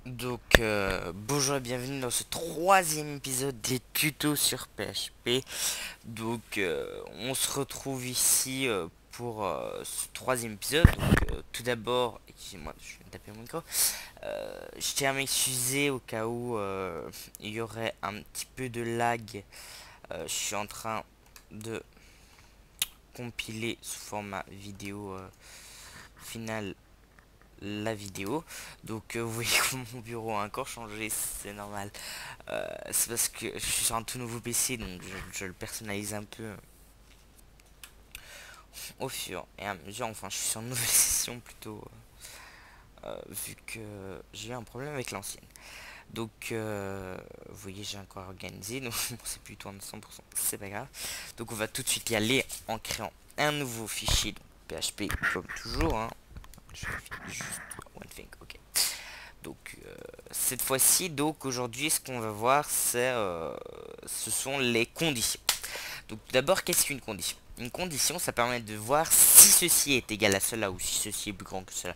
Bonjour et bienvenue dans ce troisième épisode des tutos sur PHP. On se retrouve ici pour ce troisième épisode. Tout d'abord, excusez-moi, je vais taper mon micro. Je tiens à m'excuser au cas où il y aurait un petit peu de lag. Je suis en train de compiler sous format vidéo final la vidéo. Vous voyez que mon bureau a encore changé, c'est normal. C'est parce que je suis sur un tout nouveau PC, donc je le personnalise un peu au fur et à mesure. Enfin, je suis sur une nouvelle session plutôt, vu que j'ai eu un problème avec l'ancienne. Vous voyez, j'ai encore organisé, donc c'est plutôt en 100%, c'est pas grave. Donc on va tout de suite y aller en créant un nouveau fichier, donc PHP comme toujours, hein. Je fais juste one thing, ok. Cette fois-ci, donc aujourd'hui, ce qu'on va voir, ce sont les conditions. Donc d'abord, qu'est-ce qu'une condition? Une condition, ça permet de voir si ceci est égal à cela ou si ceci est plus grand que cela.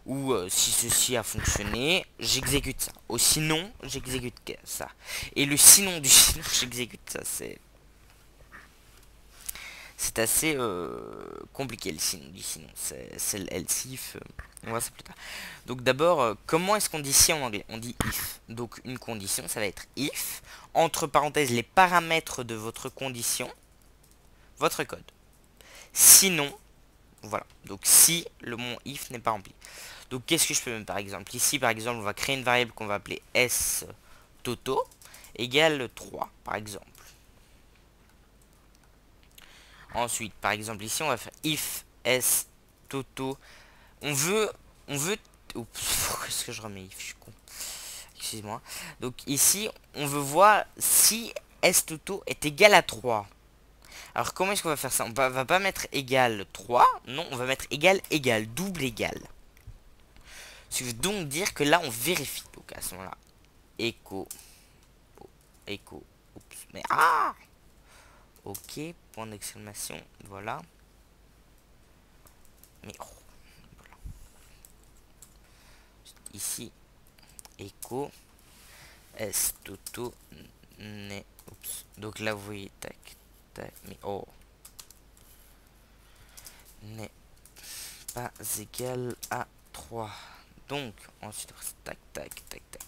Ou si ceci a fonctionné, j'exécute ça. Ou sinon, j'exécute ça. Et le sinon du sinon, j'exécute ça. C'est assez compliqué le sinon du sinon. C'est le else if. On va voir ça plus tard. Donc d'abord, comment est-ce qu'on dit si en anglais? On dit if. Donc une condition, ça va être if, entre parenthèses, les paramètres de votre condition, votre code. Sinon, voilà. Donc si le mot if n'est pas rempli. Donc qu'est-ce que je peux mettre par exemple? Ici, par exemple, on va créer une variable qu'on va appeler s toto égale 3, par exemple. Ensuite, par exemple, ici, on va faire if s toto. On veut. Oups, pourquoi est-ce que je remets if? Je suis con. Excusez-moi. Donc ici, on veut voir si s toto est égal à 3. Alors comment est-ce qu'on va faire ça? Va pas mettre égal 3. Non, on va mettre égal égal, double égal. Ce qui veut donc dire que là, on vérifie. Donc à ce moment-là, echo. Echo. Oups, mais ah! Ok, point d'exclamation. Voilà. Mais oh, voilà. Ici, echo. S toto n'est. Oups. Donc là, vous voyez, tac, tac, mais oh. N'est pas égal à 3. Donc, ensuite, tac, tac, tac, tac.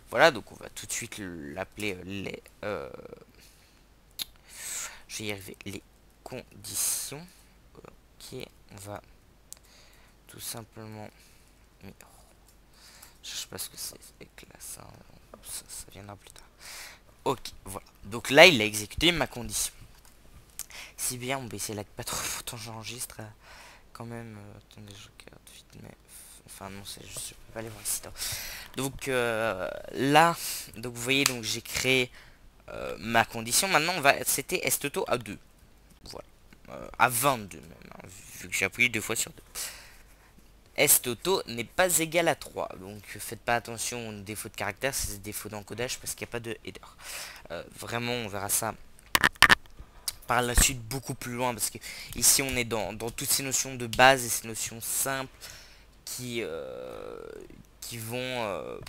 Voilà, donc on va tout de suite l'appeler je vais y arriver, les conditions. Ok, on va tout simplement. Je sais pas ce que c'est classe, hein. Ça viendra plus tard. Ok, voilà. Donc là, il a exécuté ma condition. Si bien, on va essayer là pas trop, pourtant j'enregistre quand même. Attendez, je regarde vite, mais enfin non, c'est juste, je peux pas aller voir ici. Là, donc vous voyez, donc j'ai créé ma condition. Maintenant, c'était stoto à 2. Voilà, à 22 même, hein, vu que j'ai appuyé deux fois sur 2. Stoto n'est pas égal à 3. Donc faites pas attention aux défauts de caractère, c'est des défauts d'encodage parce qu'il n'y a pas de header. Vraiment, on verra ça par la suite beaucoup plus loin parce que ici on est dans toutes ces notions de base et ces notions simples qui vont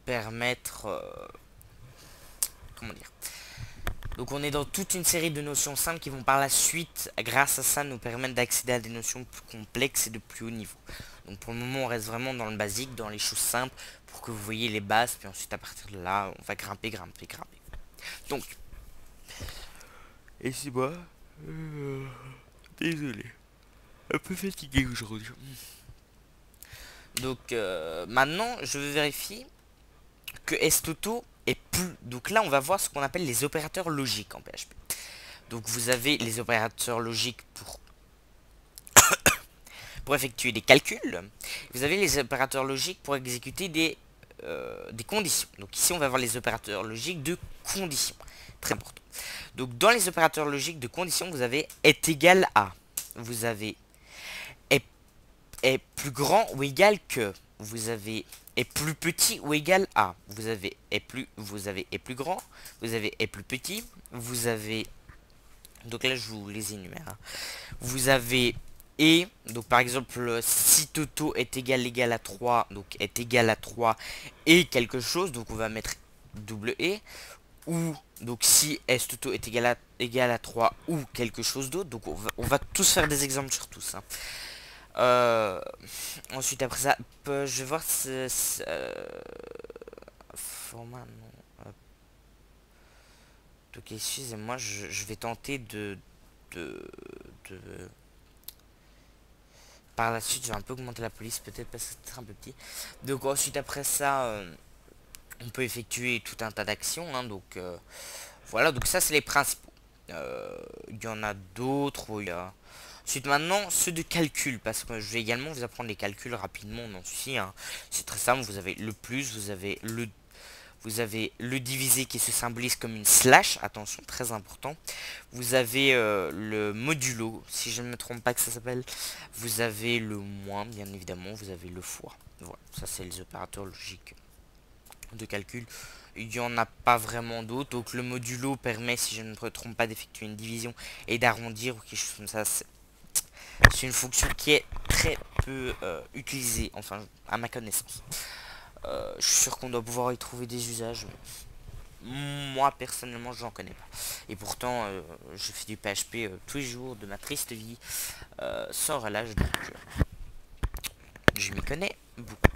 permettre comment dire, donc on est dans toute une série de notions simples qui vont par la suite, grâce à ça, nous permettre d'accéder à des notions plus complexes et de plus haut niveau. Donc pour le moment, on reste vraiment dans le basique, dans les choses simples, pour que vous voyez les bases, puis ensuite à partir de là, on va grimper, grimper, grimper. Donc, et c'est moi, désolé, un peu fatigué aujourd'hui. Maintenant, je vais vérifier que stoto est plus. Donc là, on va voir ce qu'on appelle les opérateurs logiques en PHP. Donc vous avez les opérateurs logiques pour effectuer des calculs. Vous avez les opérateurs logiques pour exécuter des conditions. Donc ici, on va avoir les opérateurs logiques de conditions. Très important. Donc dans les opérateurs logiques de conditions, vous avez est égal à. Vous avez est plus grand ou égal que. Vous avez est plus petit ou égal à. Vous avez est plus grand. Vous avez est plus petit. Vous avez. Donc là, je vous les énumère, hein. Vous avez et, donc par exemple, si Toto est égal à 3, donc est égal à 3 et quelque chose, donc on va mettre double et, ou donc si S Toto est égal à 3 ou quelque chose d'autre, donc on va tous faire des exemples sur tous. Hein. Ensuite après ça, je vais voir format non. Donc excusez-moi, je vais tenter de par la suite, je vais un peu augmenter la police, peut-être parce que c'est un peu petit. Donc ensuite après ça, on peut effectuer tout un tas d'actions. Hein, donc voilà, donc ça c'est les principaux. Il y en a d'autres où il y a... Ensuite maintenant, ceux de calcul, parce que je vais également vous apprendre les calculs rapidement dans ceci. Hein. C'est très simple, vous avez le plus, vous avez le divisé qui se symbolise comme une slash, attention, très important. Vous avez le modulo, si je ne me trompe pas que ça s'appelle. Vous avez le moins, bien évidemment, vous avez le fois. Voilà, ça c'est les opérateurs logiques de calcul. Il n'y en a pas vraiment d'autres. Donc le modulo permet, si je ne me trompe pas, d'effectuer une division et d'arrondir ou quelque chose comme ça. C'est une fonction qui est très peu utilisée, enfin à ma connaissance. Je suis sûr qu'on doit pouvoir y trouver des usages. Moi personnellement j'en connais pas. Et pourtant je fais du PHP tous les jours de ma triste vie sans relâche. Donc je m'y connais beaucoup.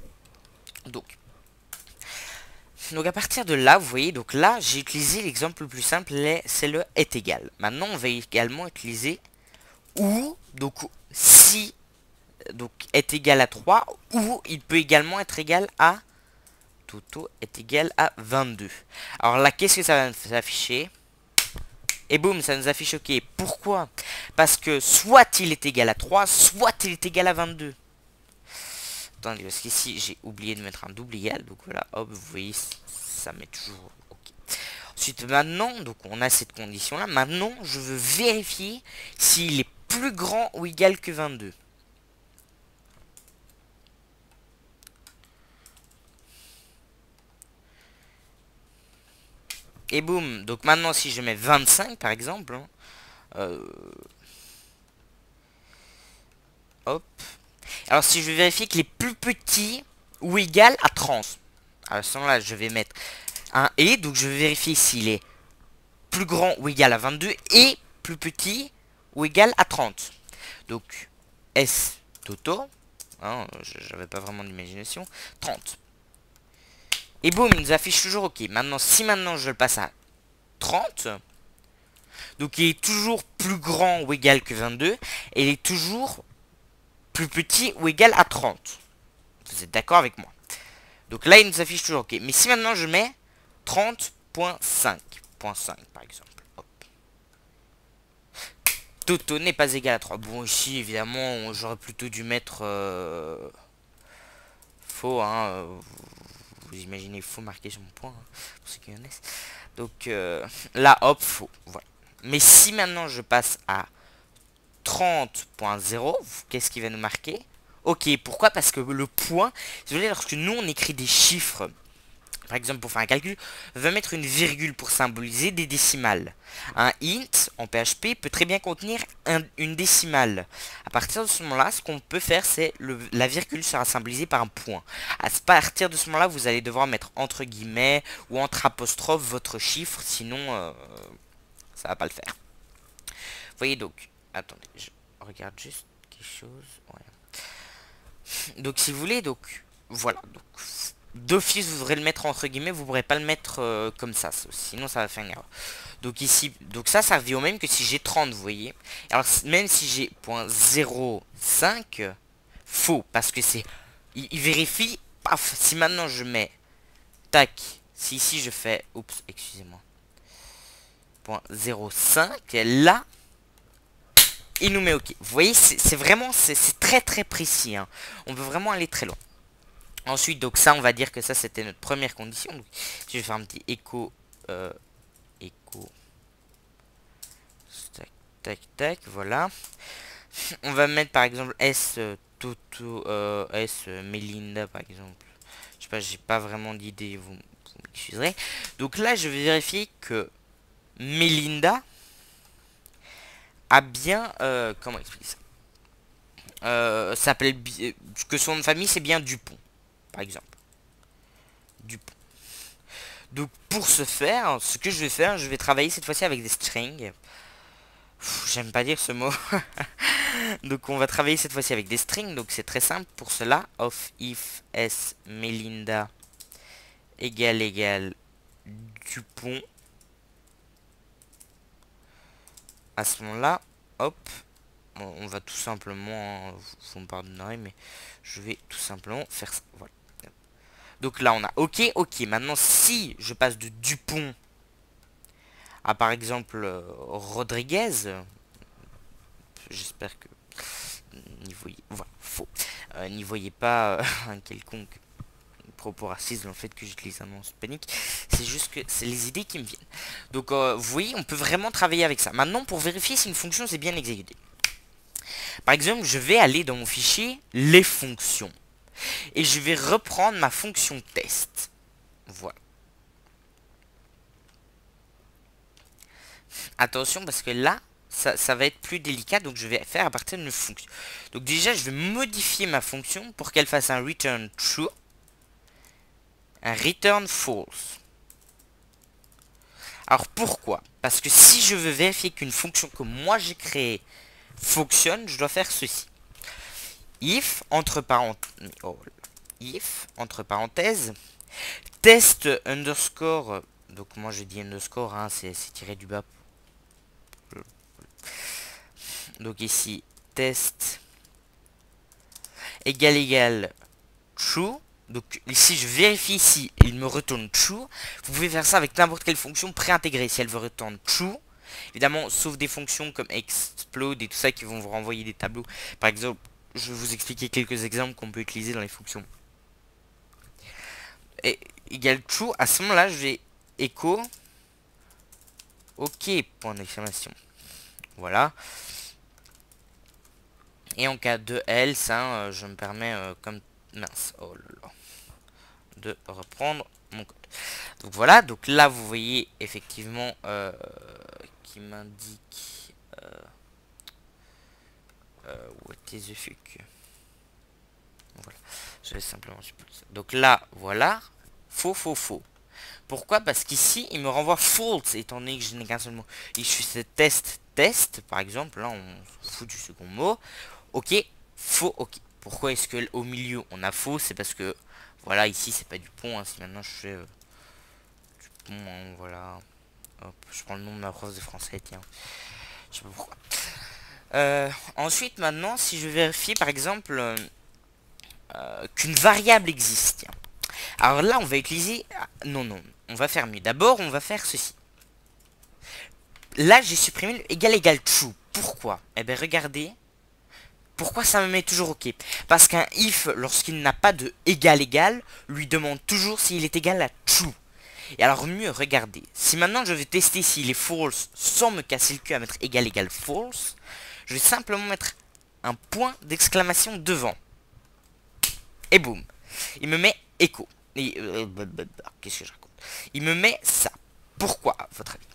Donc à partir de là, vous voyez, donc là j'ai utilisé l'exemple le plus simple, c'est le est égal. Maintenant on va également utiliser ou, donc si donc est égal à 3, ou il peut également être égal à Toto est égal à 22. Alors là, qu'est-ce que ça va nous afficher? Et boum, ça nous affiche OK. Pourquoi? Parce que soit il est égal à 3, soit il est égal à 22. Attendez, parce qu'ici, j'ai oublié de mettre un double égal. Donc voilà, hop, vous voyez, ça met toujours OK. Ensuite, maintenant, donc on a cette condition-là. Maintenant, je veux vérifier s'il est plus grand ou égal que 22. Et boum, donc maintenant si je mets 25 par exemple, hein, hop. Alors si je veux vérifier qu'il est plus petit ou égal à 30. À ce moment-là, je vais mettre un et, donc je vais vérifier s'il est plus grand ou égal à 22 et plus petit ou égal à 30. Donc S Toto, hein, j'avais pas vraiment d'imagination, 30. Et boum, il nous affiche toujours OK. Maintenant, si maintenant je le passe à 30, donc il est toujours plus grand ou égal que 22, et il est toujours plus petit ou égal à 30. Vous êtes d'accord avec moi? Donc là, il nous affiche toujours OK. Mais si maintenant je mets 30.5 par exemple. Hop. Toto n'est pas égal à 3. Bon, ici, évidemment, j'aurais plutôt dû mettre... faux, hein. Vous imaginez faux marqué sur mon point, hein, pour ceux qui connaissent. Donc là, hop, faux. Voilà. Mais si maintenant je passe à 30.0, qu'est-ce qui va nous marquer? OK, pourquoi? Parce que le point, si vous voulez, lorsque nous on écrit des chiffres, par exemple pour faire un calcul, on va mettre une virgule pour symboliser des décimales. Un int en PHP peut très bien contenir une décimale. À partir de ce moment-là, ce qu'on peut faire, c'est la virgule sera symbolisée par un point. À partir de ce moment-là, vous allez devoir mettre entre guillemets ou entre apostrophes votre chiffre, sinon ça va pas le faire. Vous voyez donc, attendez, je regarde juste quelque chose. Ouais. Donc si vous voulez, donc voilà, donc d'office vous devrez le mettre entre guillemets, vous ne pourrez pas le mettre comme ça, sinon ça va faire une erreur. Donc ici, donc ça revient au même que si j'ai 30, vous voyez. Alors même si j'ai .05, faux, parce que c'est, il vérifie, paf, si maintenant je mets, tac, si ici je fais, oups, excusez-moi, .05, là, il nous met OK. Vous voyez, c'est vraiment, c'est très très précis, hein. On peut vraiment aller très loin. Ensuite, donc ça, on va dire que ça, c'était notre première condition. Donc, je vais faire un petit écho, écho, tac, tac, tac, voilà. On va mettre par exemple S Toto, S Melinda par exemple. Je sais pas, j'ai pas vraiment d'idée, vous m'excuserez. Donc là, je vais vérifier que Melinda a bien, comment expliquer ça? s'appelle que son nom de famille c'est bien Dupont, par exemple. Dupont. Donc pour ce faire, ce que je vais faire, je vais travailler cette fois-ci avec des strings. J'aime pas dire ce mot. Donc on va travailler cette fois-ci avec des strings. Donc c'est très simple pour cela. Of if s Melinda égale Dupont. À ce moment-là, hop, on va tout simplement, vous me pardonnerez, mais je vais tout simplement faire ça. Voilà. Donc là on a ok, ok. Maintenant si je passe de Dupont à par exemple Rodriguez, j'espère que n'y voyez, voilà, faux. N'y voyez pas un quelconque propos raciste dans le fait que j'utilise un nom hispanique. C'est juste que c'est les idées qui me viennent. Donc vous voyez, on peut vraiment travailler avec ça. Maintenant, pour vérifier si une fonction s'est bien exécutée. Par exemple, je vais aller dans mon fichier les fonctions. Et je vais reprendre ma fonction test. Voilà. Attention parce que là, ça va être plus délicat. Donc je vais faire à partir d'une fonction. Donc déjà, je vais modifier ma fonction pour qu'elle fasse un return true. Un return false. Alors pourquoi? Parce que si je veux vérifier qu'une fonction que moi j'ai créée fonctionne, je dois faire ceci. If, entre parenthèses, test underscore, donc moi je dis underscore, hein, c'est tiré du bas. Donc ici, test égale true. Donc ici je vérifie si il me retourne true. Vous pouvez faire ça avec n'importe quelle fonction préintégrée si elle veut retourner true. Évidemment, sauf des fonctions comme explode et tout ça qui vont vous renvoyer des tableaux. Par exemple, je vais vous expliquer quelques exemples qu'on peut utiliser dans les fonctions. Et égale true, à ce moment-là, je vais echo ok, point d'exclamation. Voilà. Et en cas de else, hein, je me permets comme mince, oh là là, de reprendre mon code. Donc voilà, donc là vous voyez effectivement qui m'indique what is the fuck. Voilà, je vais simplement supprimer ça. Donc là, voilà, faux, faux, faux. Pourquoi? Parce qu'ici, il me renvoie false, étant donné que je n'ai qu'un seul mot. Et je fais test, par exemple, là on s'en fout du second mot. Ok, faux, ok. Pourquoi est-ce que au milieu on a faux? C'est parce que, voilà, ici c'est pas du pont, hein. Si maintenant je fais du pont, hein, voilà. Hop, je prends le nom de ma prof de français, tiens. Je sais pas pourquoi. Ensuite, maintenant, si je vérifie, par exemple, qu'une variable existe, tiens. Alors là, on va utiliser... Non, non, on va faire mieux. D'abord, on va faire ceci. Là, j'ai supprimé le égal true. Pourquoi? Eh bien, regardez. Pourquoi ça me met toujours OK? Parce qu'un if, lorsqu'il n'a pas de égal, lui demande toujours s'il est égal à true. Et alors mieux, regardez. Si maintenant je vais tester s'il est false sans me casser le cul à mettre égal false, je vais simplement mettre un point d'exclamation devant. Et boum. Il me met écho. Qu'est-ce que je raconte? Il me met ça. Pourquoi, à votre avis?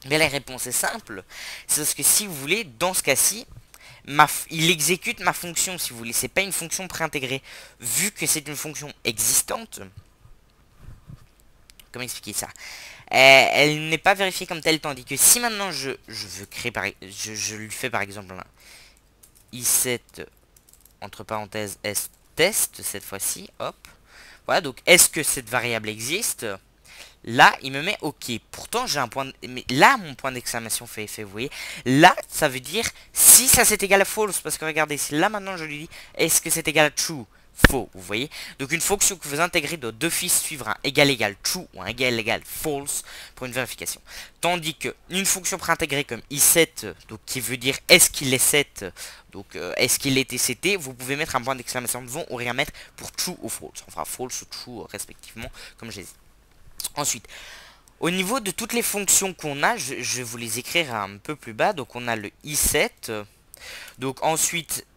Mais la réponse est simple. C'est parce que si vous voulez, dans ce cas-ci, il exécute ma fonction, si vous voulez. C'est pas une fonction préintégrée. Vu que c'est une fonction existante, comment expliquer ça? Elle n'est pas vérifiée comme telle, tandis que si maintenant je veux créer, je lui fais par exemple un i7 entre parenthèses s test cette fois-ci, hop. Voilà, donc est-ce que cette variable existe? Là, il me met OK. Pourtant, j'ai un point... Mais là, mon point d'exclamation fait effet, vous voyez. Là, ça veut dire si ça c'est égal à false. Parce que regardez, si là maintenant je lui dis est-ce que c'est égal à true? Faux, vous voyez. Donc une fonction que vous intégrez doit d'office suivre un égal true ou un égal false pour une vérification. Tandis que une fonction préintégrée comme i7, donc qui veut dire est-ce qu'il est 7, donc est-ce qu'il est TCT, vous pouvez mettre un point d'exclamation devant ou rien mettre pour true ou false. Enfin false ou true respectivement, comme j'ai dit. Ensuite, au niveau de toutes les fonctions qu'on a, je vais vous les écrire un peu plus bas. Donc on a le i7. Donc ensuite,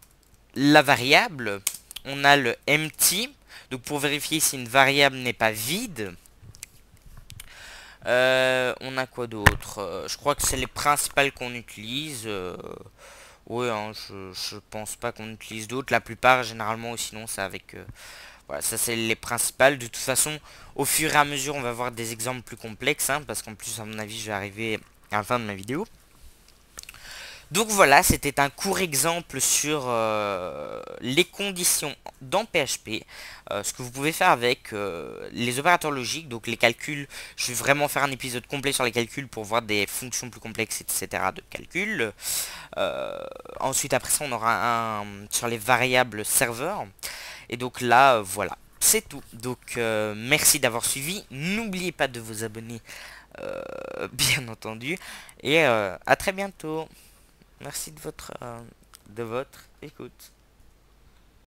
la variable. On a le empty. Donc pour vérifier si une variable n'est pas vide. On a quoi d'autre? Je crois que c'est les principales qu'on utilise. Ouais, hein, je pense pas qu'on utilise d'autres. La plupart, généralement, ou sinon, c'est avec... voilà, ça c'est les principales. De toute façon, au fur et à mesure, on va voir des exemples plus complexes, hein, parce qu'en plus, à mon avis, je vais arriver à la fin de ma vidéo. Donc voilà, c'était un court exemple sur les conditions dans PHP, ce que vous pouvez faire avec les opérateurs logiques, donc les calculs. Je vais vraiment faire un épisode complet sur les calculs pour voir des fonctions plus complexes, etc. de calcul. Ensuite, après ça, on aura un sur les variables serveurs. Et donc là, voilà, c'est tout. Donc merci d'avoir suivi. N'oubliez pas de vous abonner, bien entendu. Et à très bientôt. Merci de votre écoute.